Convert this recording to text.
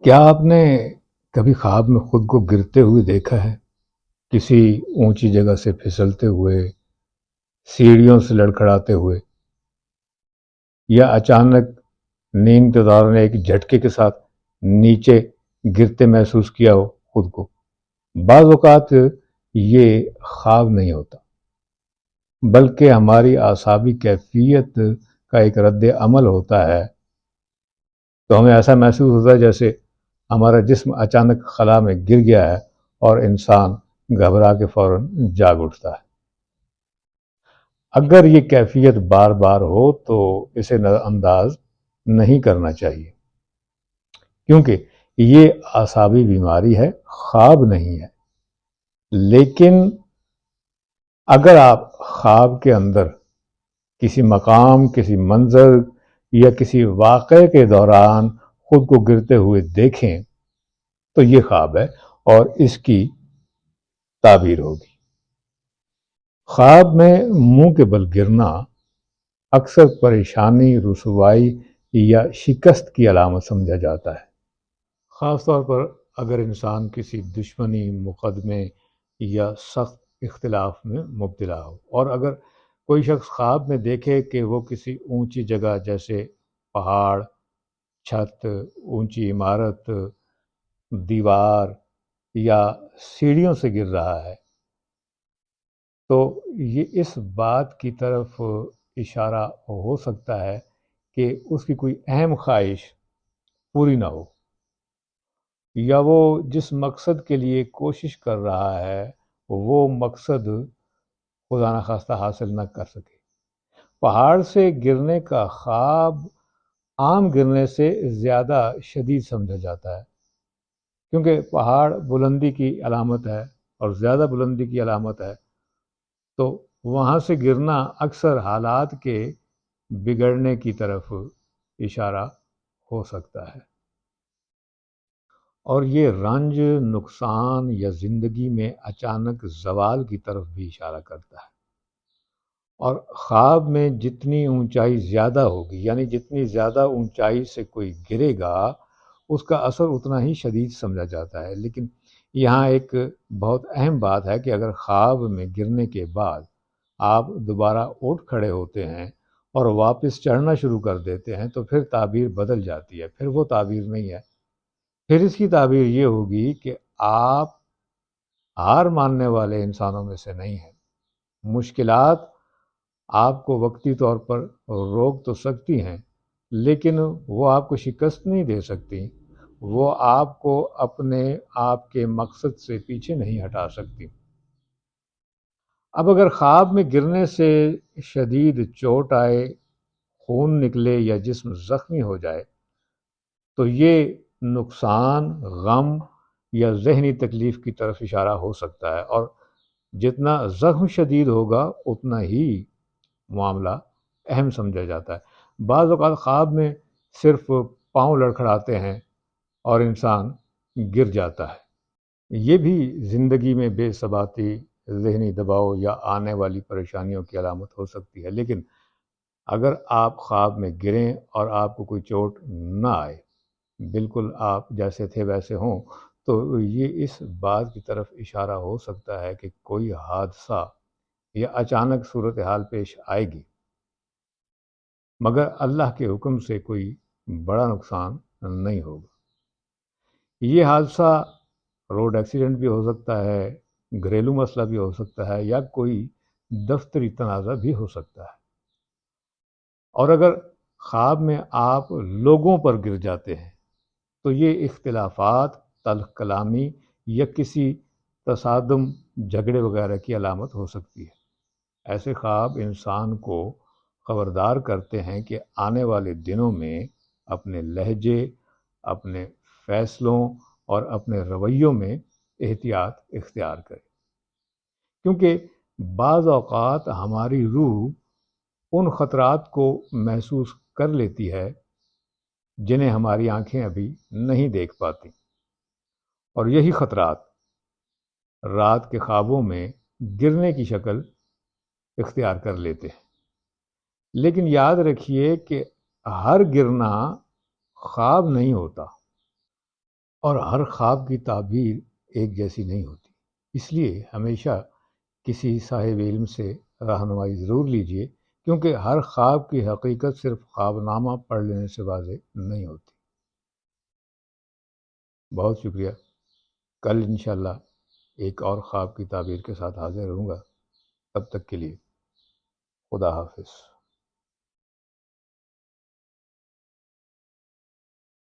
کیا آپ نے کبھی خواب میں خود کو گرتے ہوئے دیکھا ہے؟ کسی اونچی جگہ سے پھسلتے ہوئے، سیڑھیوں سے لڑکھڑاتے ہوئے، یا اچانک نیند کے دوران ایک جھٹکے کے ساتھ نیچے گرتے محسوس کیا ہو خود کو؟ بعض اوقات یہ خواب نہیں ہوتا، بلکہ ہماری اعصابی کیفیت کا ایک رد عمل ہوتا ہے۔ تو ہمیں ایسا محسوس ہوتا ہے جیسے ہمارا جسم اچانک خلا میں گر گیا ہے اور انسان گھبرا کے فوراً جاگ اٹھتا ہے۔ اگر یہ کیفیت بار بار ہو تو اسے نظر انداز نہیں کرنا چاہیے، کیونکہ یہ اعصابی بیماری ہے، خواب نہیں ہے۔ لیکن اگر آپ خواب کے اندر کسی مقام، کسی منظر یا کسی واقعے کے دوران خود کو گرتے ہوئے دیکھیں تو یہ خواب ہے اور اس کی تعبیر ہوگی۔ خواب میں منہ کے بل گرنا اکثر پریشانی، رسوائی یا شکست کی علامت سمجھا جاتا ہے، خاص طور پر اگر انسان کسی دشمنی، مقدمے یا سخت اختلاف میں مبتلا ہو، اور اگر کوئی شخص خواب میں دیکھے کہ وہ کسی اونچی جگہ جیسے پہاڑ، چھت، اونچی عمارت، دیوار یا سیڑھیوں سے گر رہا ہے، تو یہ اس بات کی طرف اشارہ ہو سکتا ہے کہ اس کی کوئی اہم خواہش پوری نہ ہو، یا وہ جس مقصد کے لیے کوشش کر رہا ہے وہ مقصد خدا نخواستہ حاصل نہ کر سکے۔ پہاڑ سے گرنے کا خواب عام گرنے سے زیادہ شدید سمجھا جاتا ہے، کیونکہ پہاڑ بلندی کی علامت ہے اور زیادہ بلندی کی علامت ہے، تو وہاں سے گرنا اکثر حالات کے بگڑنے کی طرف اشارہ ہو سکتا ہے، اور یہ رنج، نقصان یا زندگی میں اچانک زوال کی طرف بھی اشارہ کرتا ہے۔ اور خواب میں جتنی اونچائی زیادہ ہوگی، یعنی جتنی زیادہ اونچائی سے کوئی گرے گا، اس کا اثر اتنا ہی شدید سمجھا جاتا ہے۔ لیکن یہاں ایک بہت اہم بات ہے کہ اگر خواب میں گرنے کے بعد آپ دوبارہ اٹھ کھڑے ہوتے ہیں اور واپس چڑھنا شروع کر دیتے ہیں تو پھر تعبیر بدل جاتی ہے، پھر وہ تعبیر نہیں ہے، پھر اس کی تعبیر یہ ہوگی کہ آپ ہار ماننے والے انسانوں میں سے نہیں ہیں۔ مشکلات آپ کو وقتی طور پر روک تو سکتی ہیں، لیکن وہ آپ کو شکست نہیں دے سکتی، وہ آپ کو اپنے آپ کے مقصد سے پیچھے نہیں ہٹا سکتی۔ اب اگر خواب میں گرنے سے شدید چوٹ آئے، خون نکلے یا جسم زخمی ہو جائے تو یہ نقصان، غم یا ذہنی تکلیف کی طرف اشارہ ہو سکتا ہے، اور جتنا زخم شدید ہوگا اتنا ہی معاملہ اہم سمجھا جاتا ہے۔ بعض اوقات خواب میں صرف پاؤں لڑکھڑاتے ہیں اور انسان گر جاتا ہے۔ یہ بھی زندگی میں بے ثباتی، ذہنی دباؤ یا آنے والی پریشانیوں کی علامت ہو سکتی ہے۔ لیکن اگر آپ خواب میں گریں اور آپ کو کوئی چوٹ نہ آئے، بالکل آپ جیسے تھے ویسے ہوں، تو یہ اس بات کی طرف اشارہ ہو سکتا ہے کہ کوئی حادثہ یا اچانک صورتحال پیش آئے گی، مگر اللہ کے حکم سے کوئی بڑا نقصان نہیں ہوگا۔ یہ حادثہ روڈ ایکسیڈنٹ بھی ہو سکتا ہے، گھریلو مسئلہ بھی ہو سکتا ہے، یا کوئی دفتری تنازع بھی ہو سکتا ہے۔ اور اگر خواب میں آپ لوگوں پر گر جاتے ہیں تو یہ اختلافات، تلخ کلامی یا کسی تصادم، جھگڑے وغیرہ کی علامت ہو سکتی ہے۔ ایسے خواب انسان کو خبردار کرتے ہیں کہ آنے والے دنوں میں اپنے لہجے، اپنے فیصلوں اور اپنے رویوں میں احتیاط اختیار کرے، کیونکہ بعض اوقات ہماری روح ان خطرات کو محسوس کر لیتی ہے جنہیں ہماری آنکھیں ابھی نہیں دیکھ پاتی، اور یہی خطرات رات کے خوابوں میں گرنے کی شکل اختیار کر لیتے ہیں۔ لیکن یاد رکھیے کہ ہر گرنا خواب نہیں ہوتا، اور ہر خواب کی تعبیر ایک جیسی نہیں ہوتی، اس لیے ہمیشہ کسی صاحب علم سے رہنمائی ضرور لیجیے، کیونکہ ہر خواب کی حقیقت صرف خواب نامہ پڑھ لینے سے واضح نہیں ہوتی۔ بہت شکریہ۔ کل انشاءاللہ ایک اور خواب کی تعبیر کے ساتھ حاضر ہوں گا۔ تب تک کے لیے خدا حافظ۔